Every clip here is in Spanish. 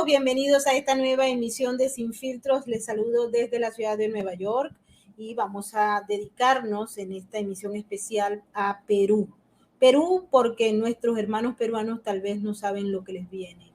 todos, bienvenidos a esta nueva emisión de Sin Filtros. Les saludo desde la ciudad de Nueva York y vamos a dedicarnos en esta emisión especial a Perú. Perú porque nuestros hermanos peruanos tal vez no saben lo que les viene,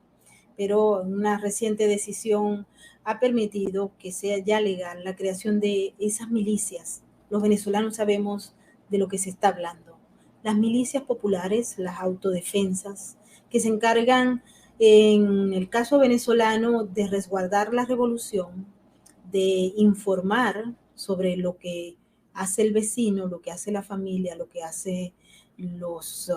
pero una reciente decisión ha permitido que sea ya legal la creación de esas milicias. Los venezolanos sabemos de lo que se está hablando. Las milicias populares, las autodefensas, que se encargan, en el caso venezolano, de resguardar la revolución, de informar sobre lo que hace el vecino, lo que hace la familia, lo que hace los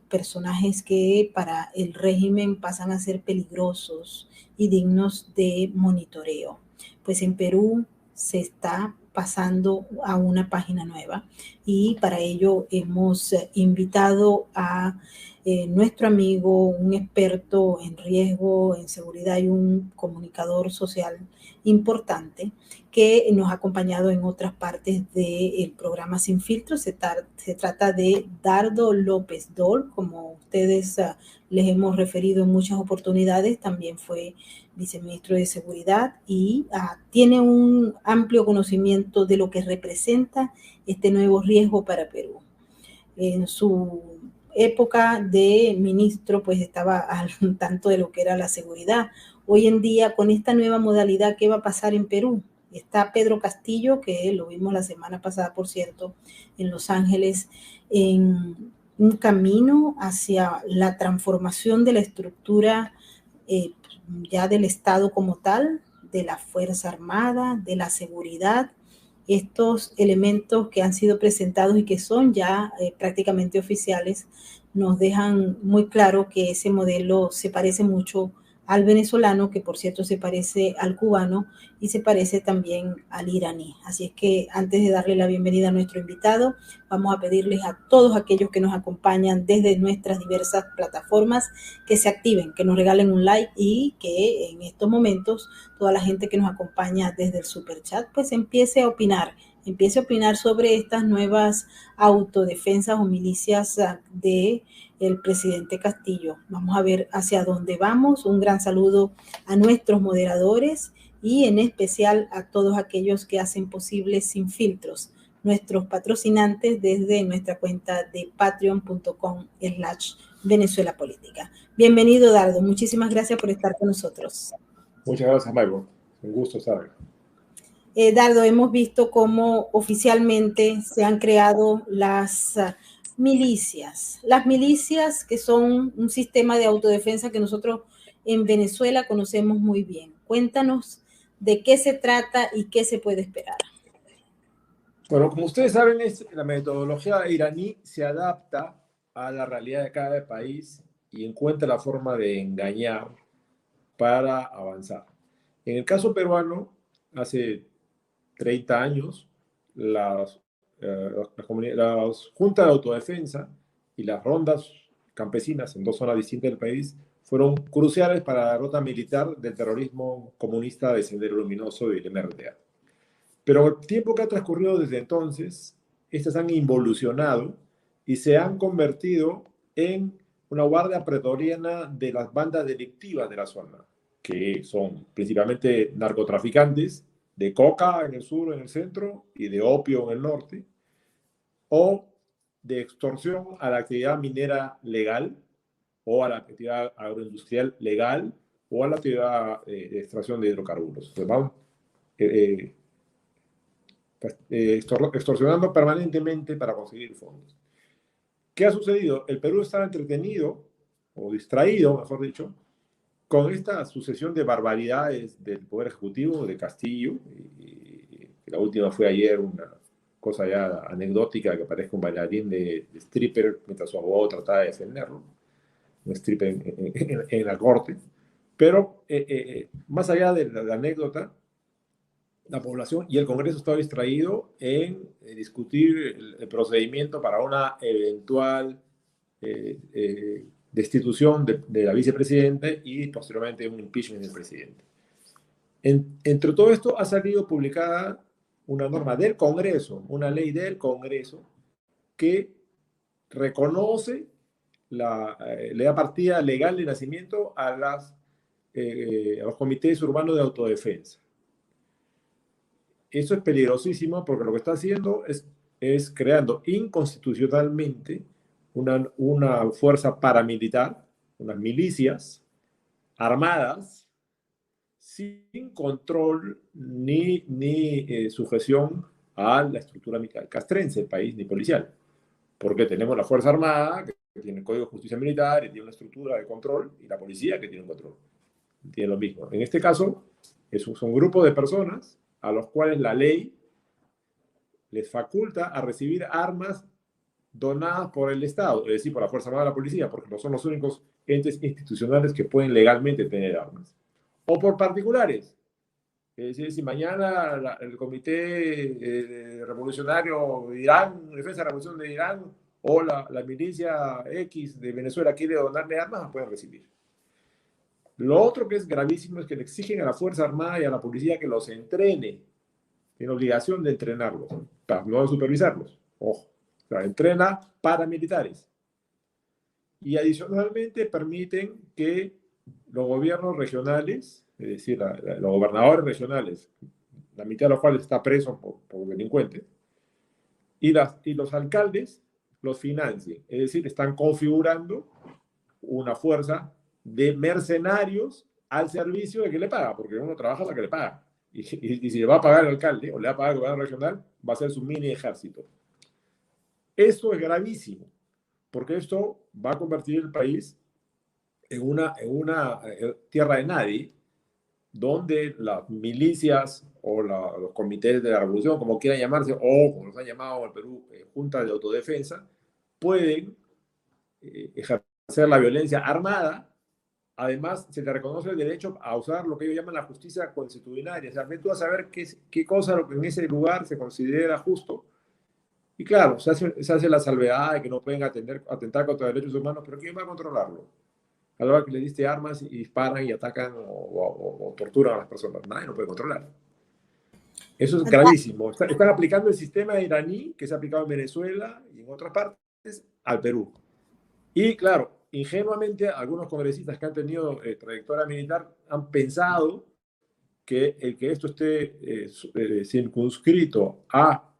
personajes que para el régimen pasan a ser peligrosos y dignos de monitoreo. Pues en Perú se está pasando a una página nueva y para ello hemos invitado a nuestro amigo, un experto en riesgo, en seguridad y un comunicador social importante que nos ha acompañado en otras partes del programa Sin Filtro. Se trata de Dardo López Dol, como ustedes les hemos referido en muchas oportunidades. También fue viceministro de Seguridad y tiene un amplio conocimiento de lo que representa este nuevo riesgo para Perú. En su época de ministro, pues estaba al tanto de lo que era la seguridad. Hoy en día, con esta nueva modalidad, ¿qué va a pasar en Perú? Está Pedro Castillo, que lo vimos la semana pasada, por cierto, en Los Ángeles, en un camino hacia la transformación de la estructura ya del Estado como tal, de la Fuerza Armada, de la seguridad. Estos elementos que han sido presentados y que son ya prácticamente oficiales nos dejan muy claro que ese modelo se parece mucho al venezolano, que por cierto se parece al cubano y se parece también al iraní. Así es que antes de darle la bienvenida a nuestro invitado, vamos a pedirles a todos aquellos que nos acompañan desde nuestras diversas plataformas que se activen, que nos regalen un like y que en estos momentos toda la gente que nos acompaña desde el Superchat pues empiece a opinar sobre estas nuevas autodefensas o milicias de el presidente Castillo. Vamos a ver hacia dónde vamos. Un gran saludo a nuestros moderadores y en especial a todos aquellos que hacen posible Sin Filtros, nuestros patrocinantes desde nuestra cuenta de patreon.com/Venezuela Política. Bienvenido, Dardo. Muchísimas gracias por estar con nosotros. Muchas gracias, Maybo. Un gusto estar. Dardo, hemos visto cómo oficialmente se han creado las milicias. Las milicias que son un sistema de autodefensa que nosotros en Venezuela conocemos muy bien. Cuéntanos de qué se trata y qué se puede esperar. Bueno, como ustedes saben, la metodología iraní se adapta a la realidad de cada país y encuentra la forma de engañar para avanzar. En el caso peruano, hace 30 años, las juntas de autodefensa y las rondas campesinas en dos zonas distintas del país fueron cruciales para la derrota militar del terrorismo comunista de Sendero Luminoso y del MRTA. Pero el tiempo que ha transcurrido desde entonces, estas han involucionado y se han convertido en una guardia pretoriana de las bandas delictivas de la zona, que son principalmente narcotraficantes de coca en el sur, en el centro, y de opio en el norte, o de extorsión a la actividad minera legal, o a la actividad agroindustrial legal, o a la actividad de extracción de hidrocarburos. Entonces, vamos, extorsionando permanentemente para conseguir fondos. ¿Qué ha sucedido? El Perú estaba entretenido, o distraído, mejor dicho, con esta sucesión de barbaridades del Poder Ejecutivo, de Castillo, y la última fue ayer una cosa ya anecdótica que parece un bailarín de stripper mientras su abogado trataba de defenderlo, un stripper en la corte. Pero más allá de la anécdota, la población y el Congreso estaba distraído en discutir el procedimiento para una eventual destitución de la vicepresidenta y posteriormente un impeachment del presidente. Entre todo esto ha salido publicada una norma del Congreso, una ley del Congreso que reconoce le da partida legal de nacimiento a las a los comités urbanos de autodefensa. Eso es peligrosísimo porque lo que está haciendo es creando inconstitucionalmente una fuerza paramilitar, unas milicias armadas, sin control ni sujeción a la estructura castrense del país, ni policial. Porque tenemos la Fuerza Armada, que tiene el Código de Justicia Militar y tiene una estructura de control, y la policía, que tiene un control. Tiene lo mismo. En este caso, son un grupo de personas a los cuales la ley les faculta a recibir armas donadas por el Estado, es decir, por la Fuerza Armada y la policía, porque no son los únicos entes institucionales que pueden legalmente tener armas. O por particulares. Es decir, si mañana el Comité Revolucionario de Irán, Defensa de la Revolución de Irán, o la milicia X de Venezuela quiere donarle armas, las pueden recibir. Lo otro que es gravísimo es que le exigen a la Fuerza Armada y a la policía que los entrene. Tiene obligación de entrenarlos, para no supervisarlos. Ojo, o sea, entrena paramilitares. Y adicionalmente permiten que los gobiernos regionales, es decir, los gobernadores regionales, la mitad de los cuales está preso por delincuentes, y los alcaldes los financien. Es decir, están configurando una fuerza de mercenarios al servicio de que le paga, porque uno trabaja para que le paga. Y si le va a pagar el alcalde o le va a pagar el gobierno regional, va a ser su mini ejército. Esto es gravísimo, porque esto va a convertir el país en una tierra de nadie, donde las milicias o los comités de la revolución, como quieran llamarse, o como los han llamado en el Perú, juntas de autodefensa, pueden ejercer la violencia armada. Además, se le reconoce el derecho a usar lo que ellos llaman la justicia constitucional. O sea, tú vas a saber qué cosa en ese lugar se considera justo. Y claro, se hace la salvedad de que no pueden atentar contra derechos humanos, pero ¿quién va a controlarlo? A la hora que le diste armas y disparan y atacan o torturan a las personas, nadie lo puede controlar. Eso es gravísimo. Están aplicando el sistema iraní que se ha aplicado en Venezuela y en otras partes al Perú. Y claro, ingenuamente algunos congresistas que han tenido trayectoria militar han pensado que el que esto esté circunscrito a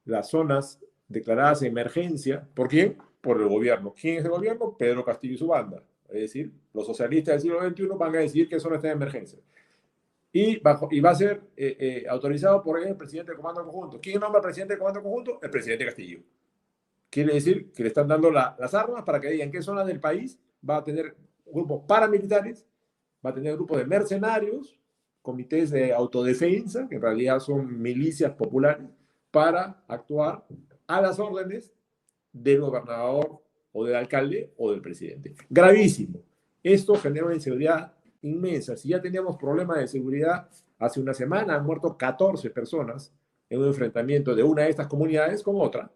las zonas declaradas de emergencia. ¿Por quién? Por el gobierno. ¿Quién es el gobierno? Pedro Castillo y su banda. Es decir, los socialistas del siglo XXI van a decidir qué zona está en emergencia. Y va a ser autorizado por el presidente del Comando Conjunto. ¿Quién nombra al presidente del Comando Conjunto? El presidente Castillo. Quiere decir que le están dando las armas para que digan qué zona del país va a tener grupos paramilitares, va a tener grupos de mercenarios, comités de autodefensa, que en realidad son milicias populares, para actuar a las órdenes del gobernador o del alcalde o del presidente. Gravísimo. Esto genera una inseguridad inmensa. Si ya teníamos problemas de seguridad, hace una semana han muerto 14 personas en un enfrentamiento de una de estas comunidades con otra,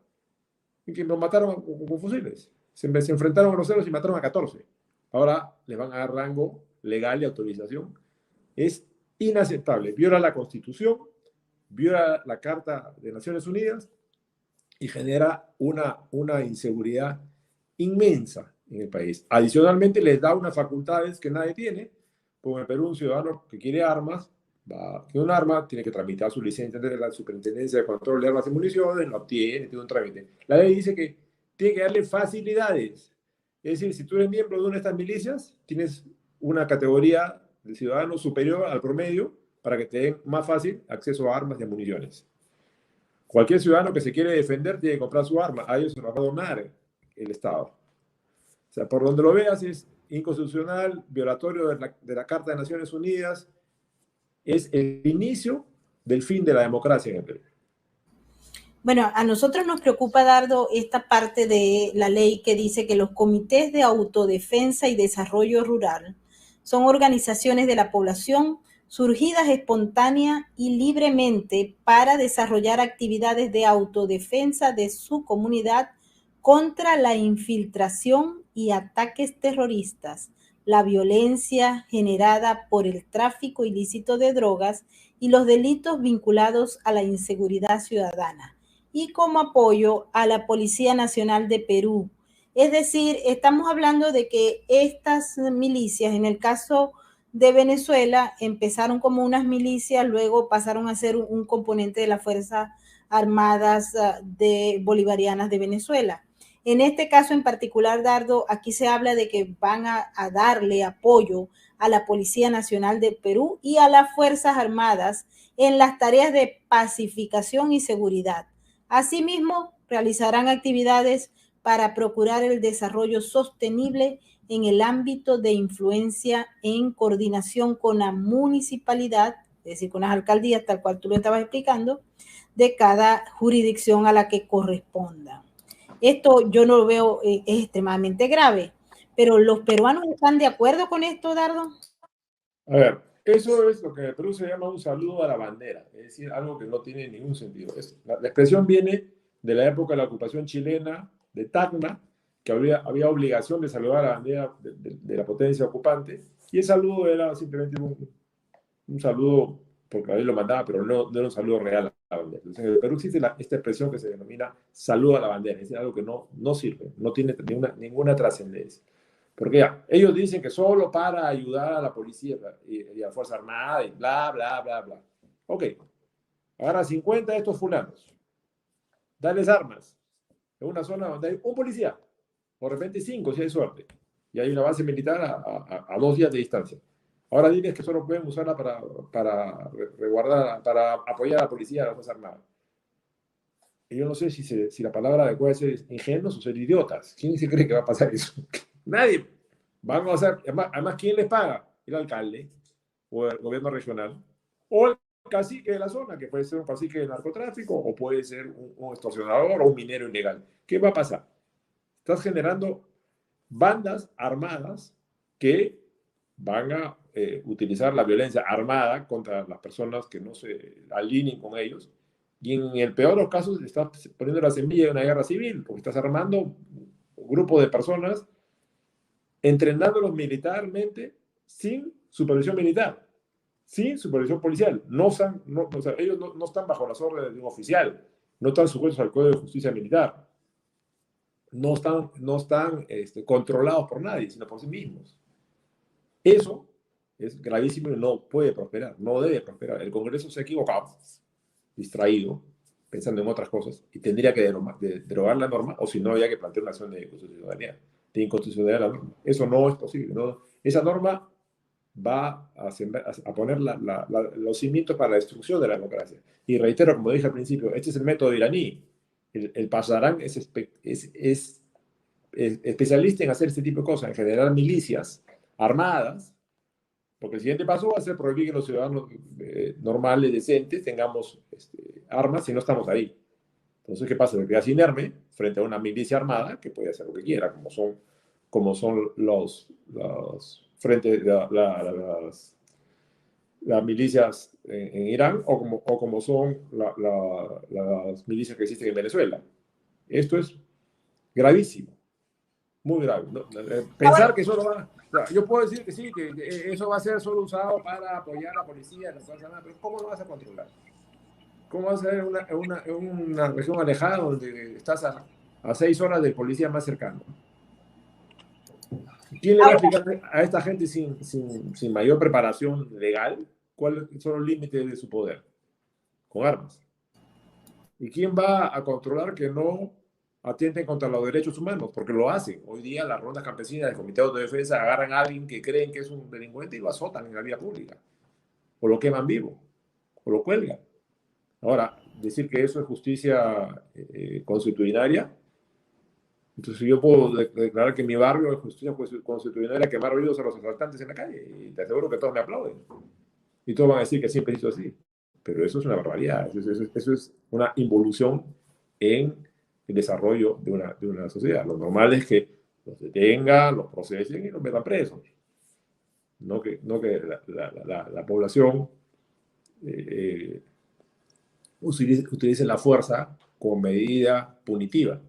en que los mataron con fusiles. Se enfrentaron a los ceros y mataron a 14. Ahora les van a dar rango legal y autorización. Es inaceptable. Viola la Constitución, viola la Carta de Naciones Unidas y genera una inseguridad inmensa en el país. Adicionalmente, les da unas facultades que nadie tiene. Como en el Perú, un ciudadano que quiere armas, tiene un arma, tiene que tramitar su licencia de la Superintendencia de Control de Armas y Municiones, lo obtiene, tiene un trámite. La ley dice que tiene que darle facilidades. Es decir, si tú eres miembro de una de estas milicias, tienes una categoría de ciudadano superior al promedio para que te den más fácil acceso a armas y a municiones. Cualquier ciudadano que se quiere defender tiene que comprar su arma. A ellos se los va a donar el Estado. O sea, por donde lo veas es inconstitucional, violatorio de la Carta de Naciones Unidas. Es el inicio del fin de la democracia en el Perú. Bueno, a nosotros nos preocupa, Dardo, esta parte de la ley que dice que los comités de autodefensa y desarrollo rural son organizaciones de la población surgidas espontánea y libremente para desarrollar actividades de autodefensa de su comunidad contra la infiltración y ataques terroristas, la violencia generada por el tráfico ilícito de drogas y los delitos vinculados a la inseguridad ciudadana, y como apoyo a la Policía Nacional de Perú. Es decir, estamos hablando de que estas milicias, en el caso de Venezuela empezaron como unas milicias, luego pasaron a ser un componente de las Fuerzas Armadas de Bolivarianas de Venezuela. En este caso en particular, Dardo, aquí se habla de que van a darle apoyo a la Policía Nacional de Perú y a las Fuerzas Armadas en las tareas de pacificación y seguridad. Asimismo, realizarán actividades para procurar el desarrollo sostenible en el ámbito de influencia en coordinación con la municipalidad, es decir, con las alcaldías, tal cual tú lo estabas explicando, de cada jurisdicción a la que corresponda. Esto yo no lo veo, es extremadamente grave, pero ¿los peruanos están de acuerdo con esto, Dardo? A ver, eso es lo que en el Perú se llama un saludo a la bandera, es decir, algo que no tiene ningún sentido. La expresión viene de la época de la ocupación chilena de Tacna, que había obligación de saludar a la bandera de la potencia ocupante, y el saludo era simplemente un saludo porque a él lo mandaba, pero no era un saludo real a la bandera. Entonces, en el Perú existe esta expresión que se denomina saludo a la bandera, es decir, algo que no sirve, no tiene ninguna trascendencia. Porque ya, ellos dicen que solo para ayudar a la policía y a la Fuerza Armada y bla, bla, bla, bla. Ok, agarra 50 de estos fulanos, dales armas en una zona donde hay un policía, o de repente 5 si hay suerte, y hay una base militar a 2 días de distancia. Ahora diles que solo pueden usarla para resguardar, para apoyar a la policía y a la Fuerza Armada. Y yo no sé si la palabra adecuada es ser ingenuos o ser idiotas. ¿Quién se cree que va a pasar eso? Nadie. Van a hacer, además, ¿quién les paga? El alcalde o el gobierno regional o el cacique de la zona, que puede ser un cacique de narcotráfico o puede ser un extorsionador o un minero ilegal. ¿Qué va a pasar? Estás generando bandas armadas que van a utilizar la violencia armada contra las personas que no se alineen con ellos. Y en el peor de los casos estás poniendo la semilla de una guerra civil, porque estás armando un grupo de personas, entrenándolos militarmente sin supervisión militar, sin supervisión policial. O sea, ellos no están bajo las órdenes de un oficial, no están sujetos al Código de Justicia Militar, no están controlados por nadie, sino por sí mismos. Eso es gravísimo y no puede prosperar, no debe prosperar. El Congreso se ha equivocado, distraído, pensando en otras cosas, y tendría que derogar la norma, o si no, había que plantear una acción de constitucionalidad, de inconstitucionalidad de la norma. Eso no es posible. ¿No? Esa norma va a poner los cimientos para la destrucción de la democracia. Y reitero, como dije al principio, este es el método iraní. El Pasdarán es especialista en hacer este tipo de cosas, en generar milicias armadas, porque el siguiente paso va a ser prohibir que los ciudadanos normales, decentes, tengamos armas si no estamos ahí. Entonces, ¿qué pasa? Me quedas inerme frente a una milicia armada que puede hacer lo que quiera, como son frente las milicias en Irán o como son las milicias que existen en Venezuela. Esto es gravísimo, muy grave. ¿No? Pensar que solo va... Yo puedo decir que sí, que eso va a ser solo usado para apoyar a la policía, pero ¿cómo lo vas a controlar? ¿Cómo vas a ser una región alejada donde estás a 6 horas del policía más cercano? ¿Quién le va a explicar a esta gente sin mayor preparación legal cuáles son los límites de su poder? Con armas. ¿Y quién va a controlar que no atienden contra los derechos humanos? Porque lo hacen. Hoy día las rondas campesinas del Comité de Autodefensa agarran a alguien que creen que es un delincuente y lo azotan en la vía pública. O lo queman vivo. O lo cuelgan. Ahora, decir que eso es justicia constitucionaria, entonces yo puedo declarar que mi barrio es justicia constitucionaria quemar vivos a los asaltantes en la calle y te aseguro que todos me aplauden. Y todos van a decir que siempre hizo así. Pero eso es una barbaridad, eso es una involución en el desarrollo de una sociedad. Lo normal es que los detengan, los procesen y los metan presos. No que la población utilice la fuerza como medida punitiva.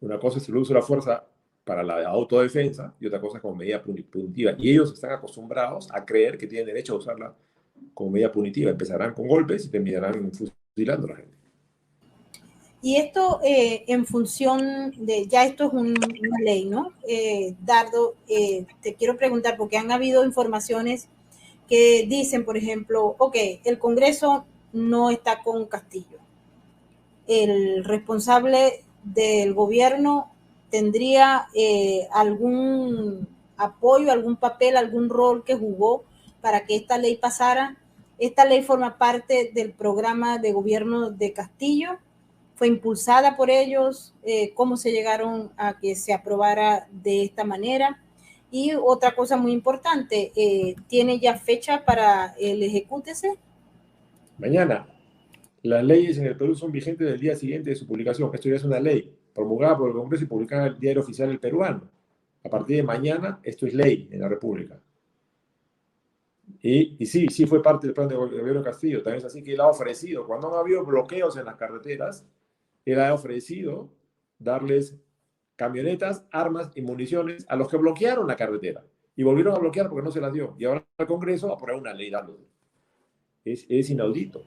Una cosa es el uso de la fuerza para la autodefensa y otra cosa es como medida punitiva. Y ellos están acostumbrados a creer que tienen derecho a usarla como medida punitiva. Empezarán con golpes y terminarán fusilando a la gente. Y esto en función de, ya esto es una ley, ¿no? Dardo, te quiero preguntar, porque han habido informaciones que dicen, por ejemplo, ok, el Congreso no está con Castillo. El responsable del gobierno tendría algún apoyo, algún papel, algún rol que jugó para que esta ley pasara. Esta ley forma parte del programa de gobierno de Castillo, fue impulsada por ellos, cómo se llegaron a que se aprobara de esta manera. Y otra cosa muy importante, ¿tiene ya fecha para el ejecútese? Mañana. Las leyes en el Perú son vigentes del día siguiente de su publicación. Esto ya es una ley promulgada por el Congreso y publicada en el Diario Oficial del Peruano. A partir de mañana, esto es ley en la República. Y sí, sí fue parte del plan de gobierno de Castillo. También es así que él ha ofrecido, cuando han habido bloqueos en las carreteras, él ha ofrecido darles camionetas, armas y municiones a los que bloquearon la carretera. Y volvieron a bloquear porque no se las dio. Y ahora el Congreso va a aprobar una ley dándole. Es inaudito.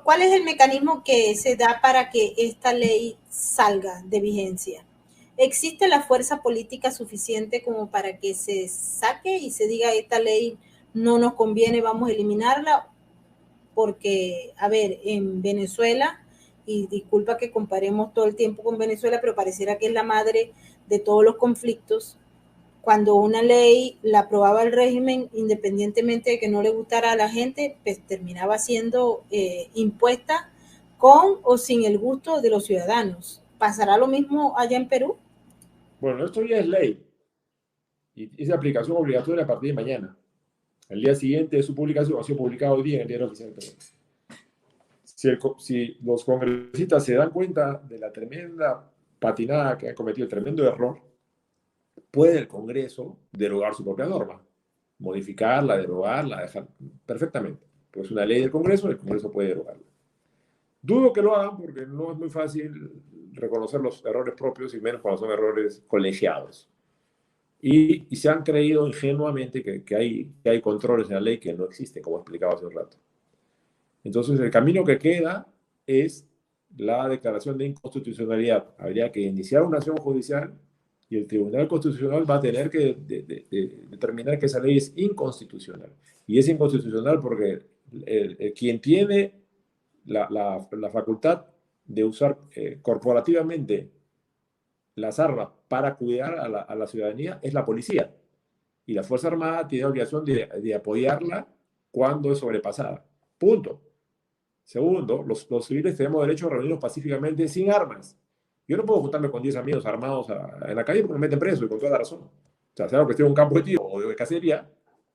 ¿Cuál es el mecanismo que se da para que esta ley salga de vigencia? ¿Existe la fuerza política suficiente como para que se saque y se diga esta ley no nos conviene, vamos a eliminarla? Porque, a ver, en Venezuela, y disculpa que comparemos todo el tiempo con Venezuela, pero pareciera que es la madre de todos los conflictos, cuando una ley la aprobaba el régimen, independientemente de que no le gustara a la gente, pues terminaba siendo impuesta con o sin el gusto de los ciudadanos. ¿Pasará lo mismo allá en Perú? Bueno, esto ya es ley y es de aplicación obligatoria a partir de mañana. El día siguiente de su publicación, ha sido publicado hoy día en el Diario Oficial del Perú. Si los congresistas se dan cuenta de la tremenda patinada que ha cometido, el tremendo error, puede el Congreso derogar su propia norma, modificarla, derogarla, dejar perfectamente. Pues es una ley del Congreso, el Congreso puede derogarla. Dudo que lo hagan porque no es muy fácil reconocer los errores propios y menos cuando son errores colegiados. Y se han creído ingenuamente que hay controles en la ley que no existen, como explicaba hace un rato. Entonces, el camino que queda es la declaración de inconstitucionalidad. Habría que iniciar una acción judicial y el Tribunal Constitucional va a tener que determinar que esa ley es inconstitucional. Y es inconstitucional porque quien tiene la facultad de usar corporativamente las armas para cuidar a la ciudadanía es la policía. Y la Fuerza Armada tiene la obligación de apoyarla cuando es sobrepasada. Punto. Segundo, los civiles tenemos derecho a reunirnos pacíficamente sin armas. Yo no puedo juntarme con 10 amigos armados en la calle porque me meten preso y con toda la razón. O sea sea que esté en un campo de tiro o de cacería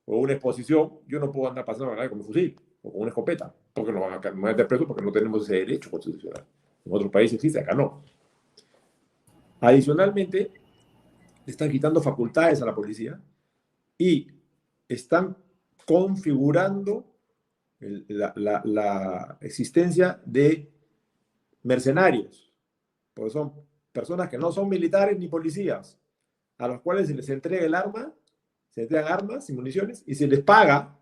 o una exposición, yo no puedo andar pasando a la calle con mi fusil o con una escopeta porque nos van a meter preso porque no tenemos ese derecho constitucional. En otros países existe, acá no. Adicionalmente, le están quitando facultades a la policía y están configurando la existencia de mercenarios, porque son personas que no son militares ni policías, a los cuales se les entrega el arma, se les entregan armas y municiones y se les paga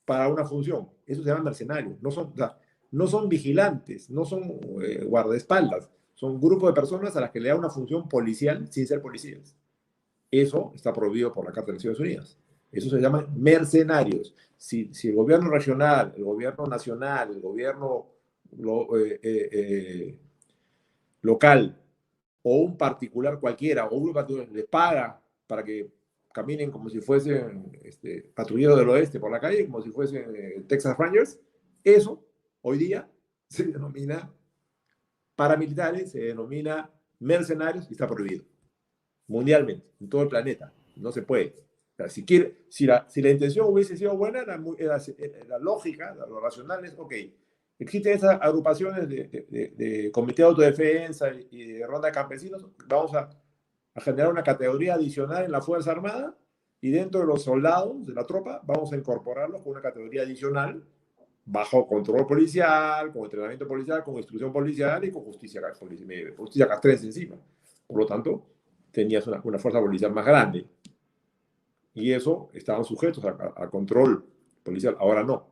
para una función. Eso se llama mercenarios. O sea, no son vigilantes, no son guardaespaldas, son un grupo de personas a las que le da una función policial sin ser policías. Eso está prohibido por la Carta de Naciones Unidas. Eso se llama mercenarios. Si el gobierno regional, el gobierno nacional, el gobierno local o un particular cualquiera o un particular les paga para que caminen como si fuesen patrulleros del oeste por la calle, como si fuesen Texas Rangers, eso hoy día se denomina paramilitares, se denomina mercenarios y está prohibido mundialmente, en todo el planeta. No se puede. O sea, si la intención hubiese sido buena, la lógica, lo racional es, ok, existen esas agrupaciones de comité de autodefensa y de ronda de campesinos, vamos a generar una categoría adicional en la Fuerza Armada y dentro de los soldados de la tropa vamos a incorporarlos con una categoría adicional bajo control policial, con entrenamiento policial, con instrucción policial y con justicia castrense encima. Por lo tanto, tenías una fuerza policial más grande. Y eso estaban sujetos a control policial. Ahora no.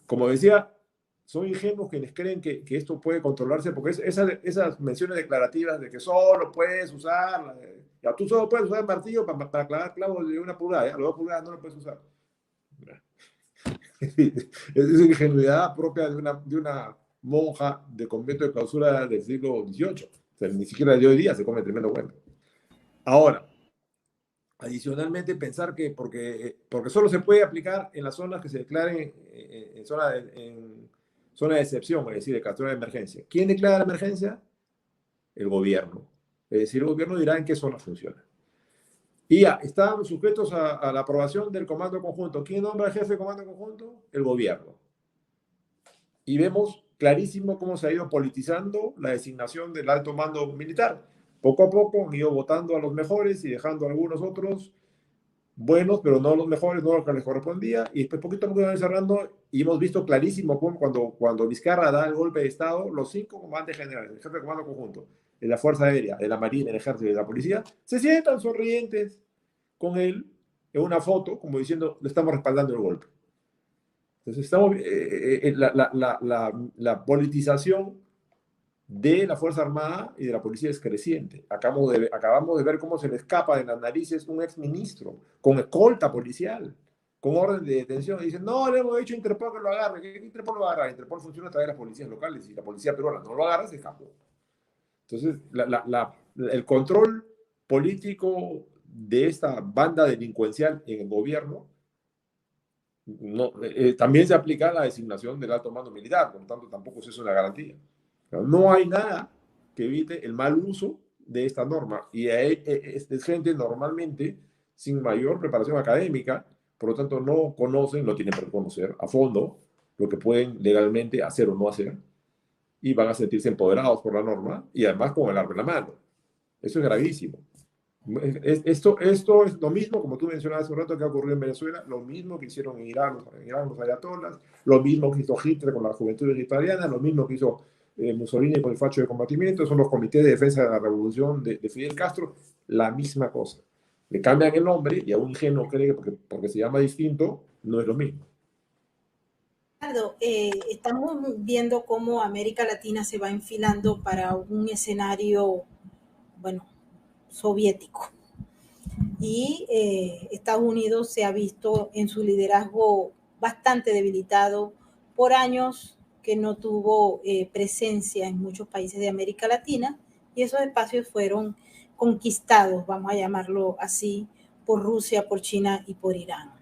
Como decía, son ingenuos quienes creen que esto puede controlarse, porque esas menciones declarativas de que solo puedes usar, ya tú solo puedes usar el martillo para clavar clavos de 1 pulgada, ya, los 2 pulgadas no lo puedes usar. Es ingenuidad propia de una monja de convento de clausura del siglo XVIII. O sea, ni siquiera de hoy día se come tremendo cuento. Ahora, adicionalmente, pensar que porque solo se puede aplicar en las zonas que se declaren en zona de excepción, es decir, de captura de emergencia. ¿Quién declara la emergencia? El gobierno. Es decir, el gobierno dirá en qué zona funciona. Y ya, están sujetos a la aprobación del comando conjunto. ¿Quién nombra al jefe de comando conjunto? El gobierno. Y vemos clarísimo cómo se ha ido politizando la designación del alto mando militar. Poco a poco han ido votando a los mejores y dejando a algunos otros buenos, pero no los mejores, no los que les correspondía. Y después poquito a poco van cerrando y hemos visto clarísimo cómo cuando Vizcarra da el golpe de Estado, los 5 comandantes generales, el jefe de comando conjunto, de la Fuerza Aérea, de la Marina, del Ejército y de la Policía, se sientan sonrientes con él en una foto, como diciendo, le estamos respaldando el golpe. Entonces, la politización de la Fuerza Armada y de la Policía es creciente. Acabamos de ver cómo se le escapa de las narices un exministro con escolta policial, con orden de detención. Y dicen, no, le hemos dicho a Interpol que lo agarre. ¿Qué Interpol lo agarra? Interpol funciona a través de las policías locales y la policía peruana no lo agarra, se escapó. Entonces, el control político de esta banda delincuencial en el gobierno no, también se aplica a la designación del alto mando militar, por lo tanto tampoco es eso una garantía. No hay nada que evite el mal uso de esta norma y es gente normalmente sin mayor preparación académica, por lo tanto no conocen, no tienen por qué conocer a fondo lo que pueden legalmente hacer o no hacer y van a sentirse empoderados por la norma y además con el arma en la mano. Eso es gravísimo. Esto es lo mismo, como tú mencionabas hace un rato, que ha ocurrido en Venezuela, lo mismo que hicieron en Irán los ayatolás, lo mismo que hizo Hitler con la juventud vegetariana, lo mismo que hizo Mussolini con el facho de combatimiento, son los comités de defensa de la revolución de Fidel Castro, la misma cosa. Le cambian el nombre y a un ingenuo cree que porque se llama distinto, no es lo mismo. Estamos viendo cómo América Latina se va enfilando para un escenario, bueno, soviético. Y Estados Unidos se ha visto en su liderazgo bastante debilitado por años que no tuvo presencia en muchos países de América Latina y esos espacios fueron conquistados, vamos a llamarlo así, por Rusia, por China y por Irán.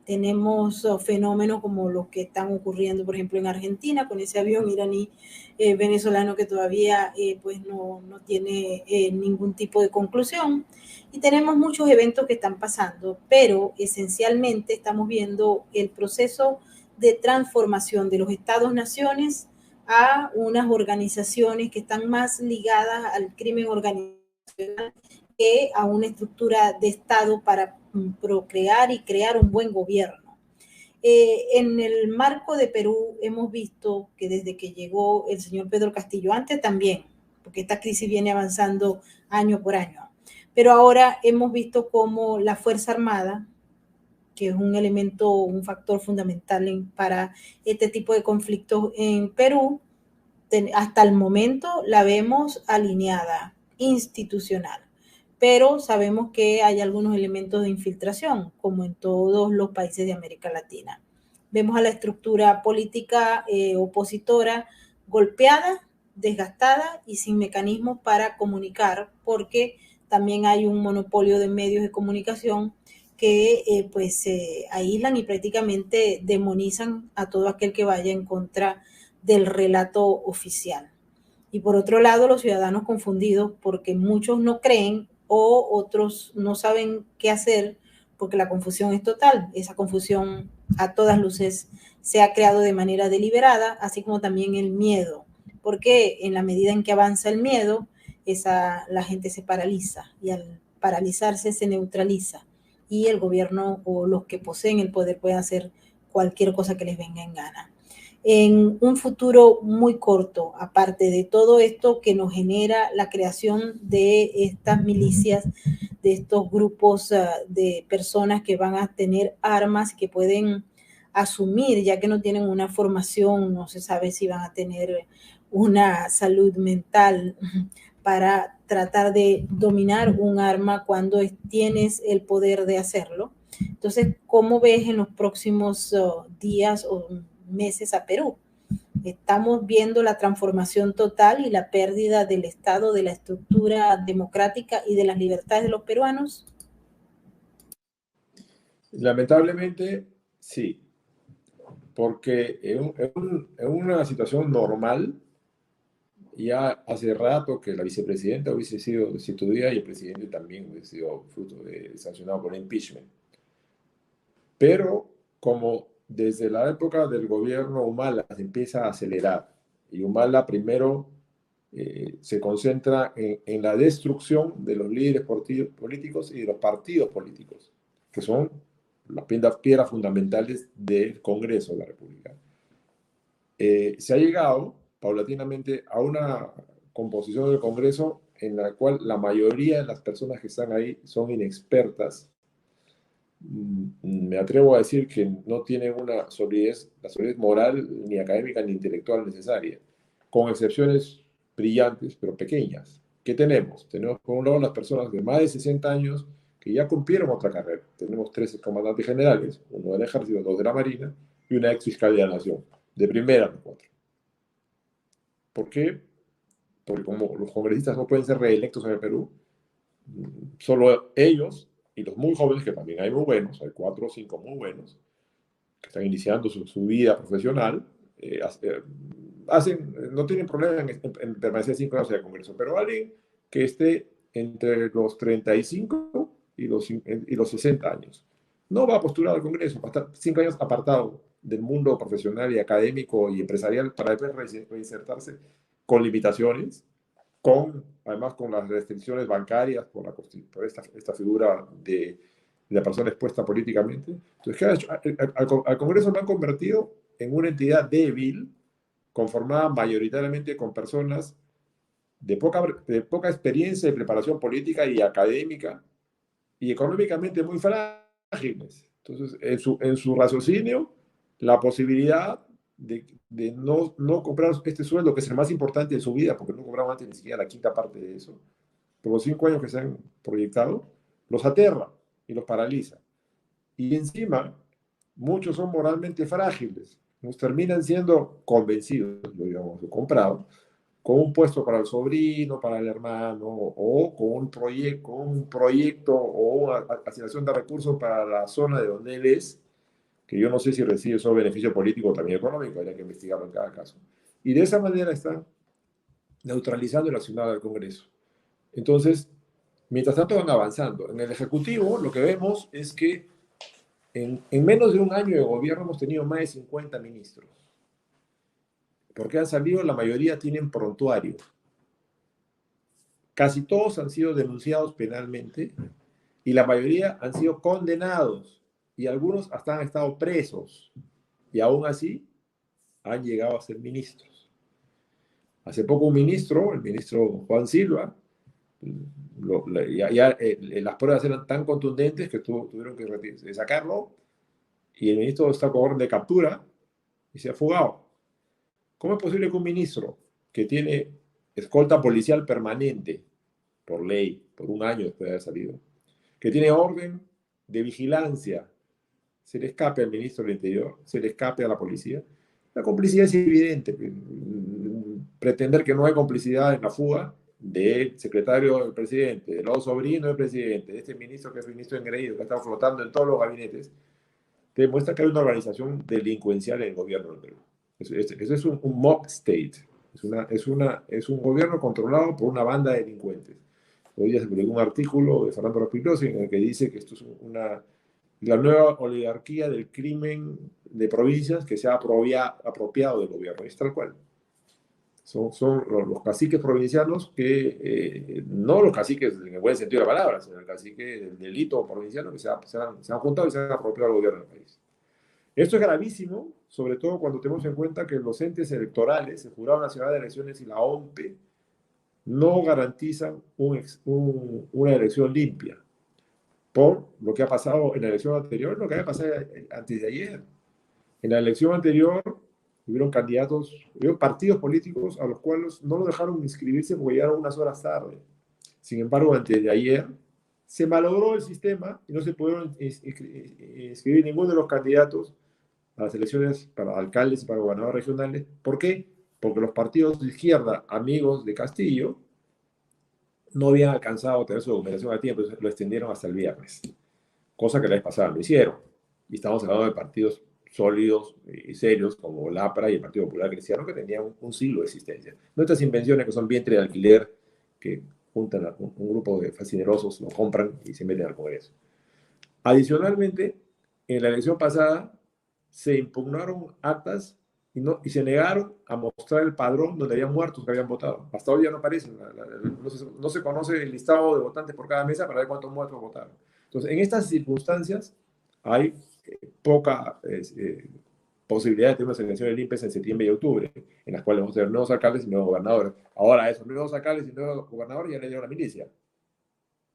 Tenemos fenómenos como los que están ocurriendo, por ejemplo, en Argentina, con ese avión iraní venezolano que todavía pues no tiene ningún tipo de conclusión. Y tenemos muchos eventos que están pasando, pero esencialmente estamos viendo el proceso de transformación de los estados-naciones a unas organizaciones que están más ligadas al crimen organizacional que a una estructura de Estado para procrear y crear un buen gobierno. En el marco de Perú hemos visto que desde que llegó el señor Pedro Castillo, antes también, porque esta crisis viene avanzando año por año, pero ahora hemos visto cómo la Fuerza Armada, que es un elemento, un factor fundamental para este tipo de conflictos en Perú, hasta el momento la vemos alineada, institucional, pero sabemos que hay algunos elementos de infiltración, como en todos los países de América Latina. Vemos a la estructura política opositora golpeada, desgastada y sin mecanismos para comunicar, porque también hay un monopolio de medios de comunicación que pues aíslan y prácticamente demonizan a todo aquel que vaya en contra del relato oficial. Y por otro lado, los ciudadanos confundidos porque muchos no creen o otros no saben qué hacer porque la confusión es total. Esa confusión a todas luces se ha creado de manera deliberada, así como también el miedo, porque en la medida en que avanza el miedo, la gente se paraliza y al paralizarse se neutraliza y el gobierno o los que poseen el poder pueden hacer cualquier cosa que les venga en gana. En un futuro muy corto, aparte de todo esto que nos genera la creación de estas milicias, de estos grupos de personas que van a tener armas, que pueden asumir, ya que no tienen una formación, no se sabe si van a tener una salud mental para tratar de dominar un arma cuando tienes el poder de hacerlo. Entonces, ¿cómo ves en los próximos días o meses a Perú? Estamos viendo la transformación total y la pérdida del Estado, de la estructura democrática y de las libertades de los peruanos. Lamentablemente, sí, porque en una situación normal, ya hace rato que la vicepresidenta hubiese sido destituida y el presidente también hubiese sido sancionado por impeachment. Pero como desde la época del gobierno Humala se empieza a acelerar, y Humala primero se concentra en la destrucción de los líderes políticos y de los partidos políticos, que son las piedras fundamentales del Congreso de la República. Se ha llegado paulatinamente a una composición del Congreso en la cual la mayoría de las personas que están ahí son inexpertas. Me atrevo a decir que no tienen la solidez moral, ni académica, ni intelectual necesaria, con excepciones brillantes, pero pequeñas. ¿Qué tenemos? Tenemos, por un lado, las personas de más de 60 años que ya cumplieron otra carrera. Tenemos 13 comandantes generales, uno del ejército, dos de la marina, y una ex fiscal de la nación, de primera los cuatro. ¿Por qué? Porque como los congresistas no pueden ser reelectos en el Perú, solo ellos y los muy jóvenes, que también hay muy buenos, hay 4 o 5 muy buenos, que están iniciando su vida profesional, no tienen problema en permanecer 5 años en el Congreso, pero alguien que esté entre los 35 y los 60 años no va a postular al Congreso, va a estar 5 años apartado del mundo profesional y académico y empresarial para después reinsertarse con limitaciones, además con las restricciones bancarias por esta figura de la persona expuesta políticamente. Entonces, ¿qué ha hecho? Al Congreso lo han convertido en una entidad débil, conformada mayoritariamente con personas de poca experiencia y preparación política y académica, y económicamente muy frágiles. Entonces, en su raciocinio, la posibilidad de no comprar este sueldo, que es el más importante de su vida, porque no cobraban antes ni siquiera la quinta parte de eso, por los 5 años que se han proyectado, los aterra y los paraliza. Y encima, muchos son moralmente frágiles, nos terminan siendo convencidos, digamos, o comprados, con un puesto para el sobrino, para el hermano, o con un proyecto o una asignación de recursos para la zona de donde él es, que yo no sé si recibe solo beneficio político o también económico, habría que investigarlo en cada caso. Y de esa manera están neutralizando el accionar del Congreso. Entonces, mientras tanto van avanzando. En el Ejecutivo lo que vemos es que en menos de un año de gobierno hemos tenido más de 50 ministros. Porque han salido, la mayoría tienen prontuario. Casi todos han sido denunciados penalmente y la mayoría han sido condenados y algunos hasta han estado presos y aún así han llegado a ser ministros. Hace poco un ministro, el ministro Juan Silva, las pruebas eran tan contundentes que tuvieron que sacarlo y el ministro está con orden de captura y se ha fugado. ¿Cómo es posible que un ministro que tiene escolta policial permanente por ley, por un año después de haber salido, que tiene orden de vigilancia, se le escape al ministro del Interior, se le escape a la policía? La complicidad es evidente. Pretender que no hay complicidad en la fuga del secretario del presidente, de los sobrinos del presidente, de este ministro que es ministro engreído, que ha estado flotando en todos los gabinetes, demuestra que hay una organización delincuencial en el gobierno del Perú. Eso es un mob state. Es un gobierno controlado por una banda de delincuentes. Hoy día se publicó un artículo de Fernando Rospigliosi en el que dice que esto es la nueva oligarquía del crimen de provincias que se ha apropiado del gobierno. Es tal cual. Son los caciques provincianos que, no los caciques en el buen sentido de la palabra, sino el cacique del delito provinciano que se han juntado y se han apropiado del gobierno del país. Esto es gravísimo, sobre todo cuando tenemos en cuenta que los entes electorales, el Jurado Nacional de Elecciones y la OMPE, no garantizan una elección limpia, por lo que ha pasado en la elección anterior, lo que había pasado antes de ayer. En la elección anterior hubieron partidos políticos a los cuales no lo dejaron inscribirse porque llegaron unas horas tarde. Sin embargo, antes de ayer se malogró el sistema y no se pudieron inscribir ninguno de los candidatos a las elecciones para alcaldes y para gobernadores regionales. ¿Por qué? Porque los partidos de izquierda, amigos de Castillo, no habían alcanzado a tener su documentación a tiempo, entonces lo extendieron hasta el viernes, cosa que la vez pasada lo hicieron. Y estamos hablando de partidos sólidos y serios como el APRA y el Partido Popular Cristiano, que tenían un siglo de existencia. No estas invenciones que son vientre de alquiler, que juntan a un grupo de fascinerosos, lo compran y se meten al Congreso. Adicionalmente, en la elección pasada se impugnaron actas y se negaron a mostrar el padrón donde habían muertos que habían votado. Hasta hoy ya no aparecen, no se conoce el listado de votantes por cada mesa para ver cuántos muertos votaron. Entonces, en estas circunstancias hay poca posibilidad de tener unas elecciones limpias en septiembre y octubre, en las cuales vamos a tener nuevos alcaldes y nuevos gobernadores. Ahora, esos nuevos alcaldes y nuevos gobernadores ya le dieron la milicia,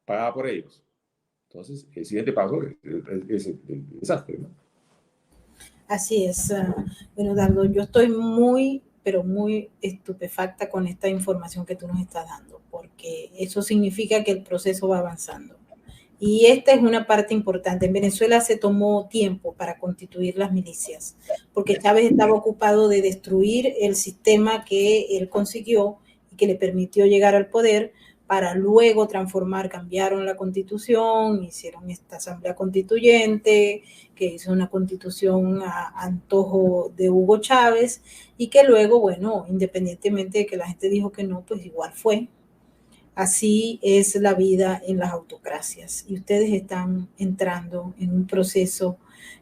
pagada por ellos. Entonces, el siguiente paso es el desastre, ¿no? Así es. Bueno, Dardo, yo estoy muy, pero muy estupefacta con esta información que tú nos estás dando, porque eso significa que el proceso va avanzando. Y esta es una parte importante. En Venezuela se tomó tiempo para constituir las milicias, porque Chávez estaba ocupado de destruir el sistema que él consiguió y que le permitió llegar al poder, para luego transformar, cambiaron la constitución, hicieron esta asamblea constituyente, que hizo una constitución a antojo de Hugo Chávez, y que luego, bueno, independientemente de que la gente dijo que no, pues igual fue. Así es la vida en las autocracias, y ustedes están entrando en un proceso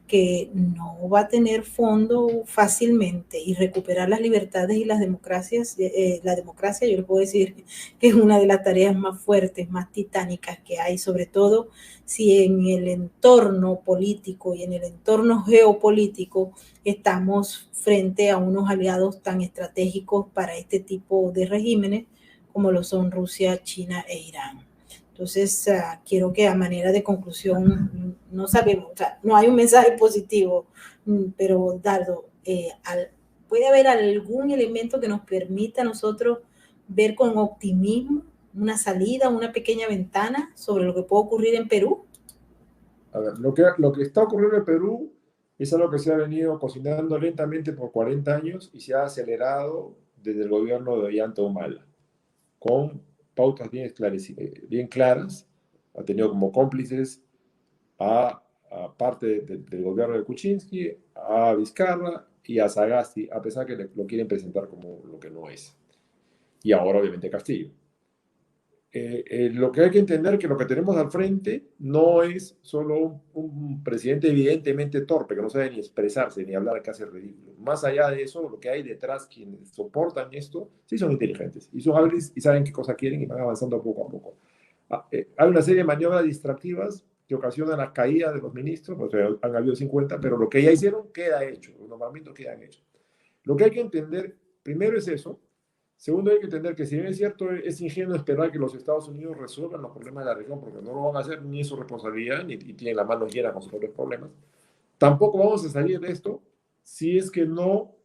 que no va a tener fondo fácilmente, y recuperar las libertades y las democracias, la democracia, yo les puedo decir que es una de las tareas más fuertes, más titánicas que hay, sobre todo si en el entorno político y en el entorno geopolítico estamos frente a unos aliados tan estratégicos para este tipo de regímenes como lo son Rusia, China e Irán. Entonces, quiero que a manera de conclusión, no sabemos, o sea, no hay un mensaje positivo, pero Dardo, ¿puede haber algún elemento que nos permita a nosotros ver con optimismo una salida, una pequeña ventana sobre lo que puede ocurrir en Perú? A ver, lo que está ocurriendo en Perú es algo que se ha venido cocinando lentamente por 40 años y se ha acelerado desde el gobierno de Ollanta Humala, con pautas bien claras. Ha tenido como cómplices a parte del gobierno de Kuczynski, a Vizcarra y a Sagasti, a pesar que lo quieren presentar como lo que no es. Y ahora, obviamente, Castillo. Lo que hay que entender es que lo que tenemos al frente no es solo un presidente evidentemente torpe, que no sabe ni expresarse ni hablar, que hace ridículo. Más allá de eso, lo que hay detrás, quienes soportan esto, sí son inteligentes y son hábiles y saben qué cosa quieren y van avanzando poco a poco. Hay una serie de maniobras distractivas que ocasionan la caída de los ministros, o sea, han habido 50, pero lo que ya hicieron queda hecho, los nombramientos quedan hechos. Lo que hay que entender primero es eso. Segundo, hay que entender que si bien es cierto, es ingenuo esperar que los Estados Unidos resuelvan los problemas de la región, porque no lo van a hacer, ni es su responsabilidad, ni tienen la mano llena con sus propios problemas. Tampoco vamos a salir de esto si es que no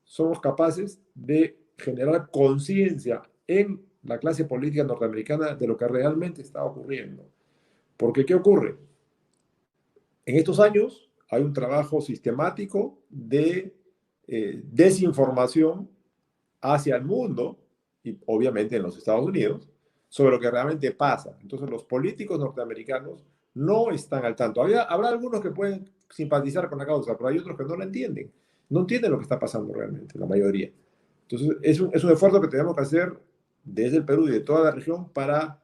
somos capaces de generar conciencia en la clase política norteamericana de lo que realmente está ocurriendo. Porque, ¿qué ocurre? En estos años hay un trabajo sistemático de desinformación hacia el mundo y obviamente en los Estados Unidos sobre lo que realmente pasa. Entonces los políticos norteamericanos no están al tanto. Habrá algunos que pueden simpatizar con la causa, pero hay otros que no la entienden. No entienden lo que está pasando realmente, la mayoría. Entonces es un esfuerzo que tenemos que hacer desde el Perú y de toda la región para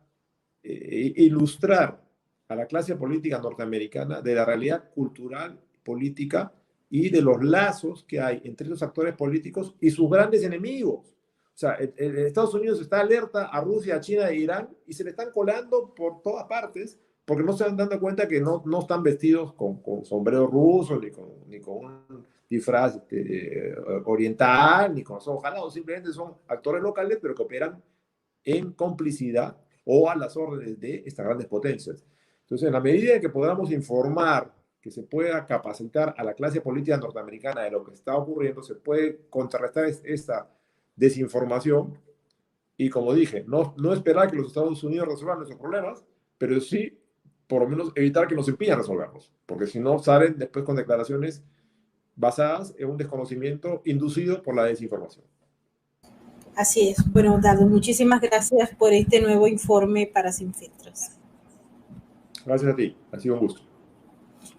ilustrar a la clase política norteamericana de la realidad cultural, política y de los lazos que hay entre los actores políticos y sus grandes enemigos. O sea, Estados Unidos está alerta a Rusia, a China e Irán y se le están colando por todas partes porque no se dan dando cuenta que no están vestidos con sombrero ruso ni con un disfraz oriental, ni con ojos jalados, simplemente son actores locales pero que operan en complicidad o a las órdenes de estas grandes potencias. Entonces, en la medida en que podamos informar, que se pueda capacitar a la clase política norteamericana de lo que está ocurriendo, se puede contrarrestar esta desinformación y, como dije, no esperar que los Estados Unidos resuelvan nuestros problemas, pero sí por lo menos evitar que nos impidan resolverlos, porque si no salen después con declaraciones basadas en un desconocimiento inducido por la desinformación. Así es. Bueno, Dardo, muchísimas gracias por este nuevo informe para Sin Filtros. Gracias a ti, ha sido un gusto.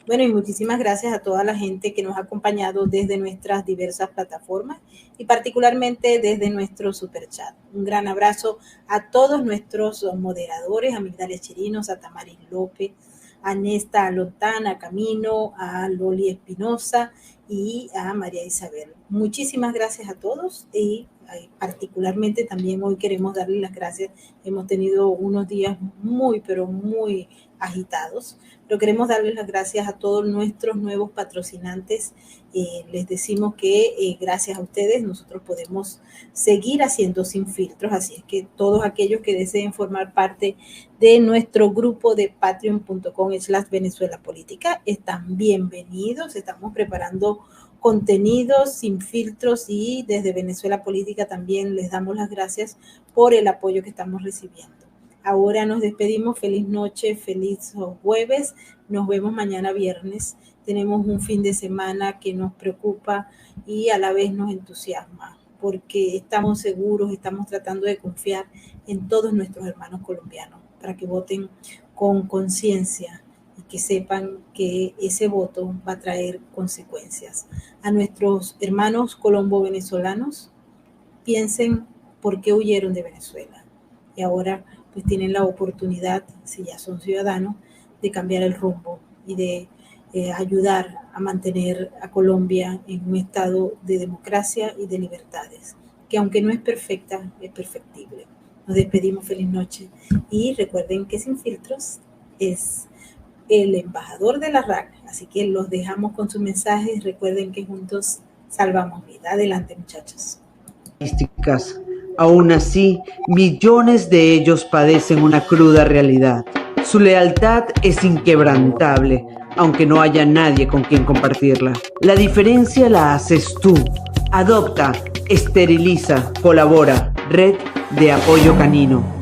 Bueno, y muchísimas gracias a toda la gente que nos ha acompañado desde nuestras diversas plataformas y particularmente desde nuestro superchat. Un gran abrazo a todos nuestros moderadores, a Migdalia Chirinos, a Tamaris López, a Nesta Lotana, a Camino, a Loli Espinosa y a María Isabel. Muchísimas gracias a todos y particularmente también hoy queremos darles las gracias. Hemos tenido unos días muy, pero muy agitados, pero queremos darles las gracias a todos nuestros nuevos patrocinantes. Les decimos que gracias a ustedes nosotros podemos seguir haciendo Sin Filtros, así es que todos aquellos que deseen formar parte de nuestro grupo de patreon.com/Venezuela Política están bienvenidos. Estamos preparando contenidos sin filtros y desde Venezuela Política también les damos las gracias por el apoyo que estamos recibiendo. Ahora nos despedimos, feliz noche, feliz jueves, nos vemos mañana viernes. Tenemos un fin de semana que nos preocupa y a la vez nos entusiasma, porque estamos seguros, estamos tratando de confiar en todos nuestros hermanos colombianos para que voten con conciencia y que sepan que ese voto va a traer consecuencias. A nuestros hermanos colombo-venezolanos, piensen por qué huyeron de Venezuela y ahora pues tienen la oportunidad, si ya son ciudadanos, de cambiar el rumbo y de ayudar a mantener a Colombia en un estado de democracia y de libertades, que aunque no es perfecta, es perfectible. Nos despedimos, feliz noche y recuerden que Sin Filtros es el embajador de la RAC, así que los dejamos con sus mensajes. Recuerden que juntos salvamos vida. Adelante, muchachos. Aún así, millones de ellos padecen una cruda realidad. Su lealtad es inquebrantable, aunque no haya nadie con quien compartirla. La diferencia la haces tú. Adopta, esteriliza, colabora. Red de Apoyo Canino.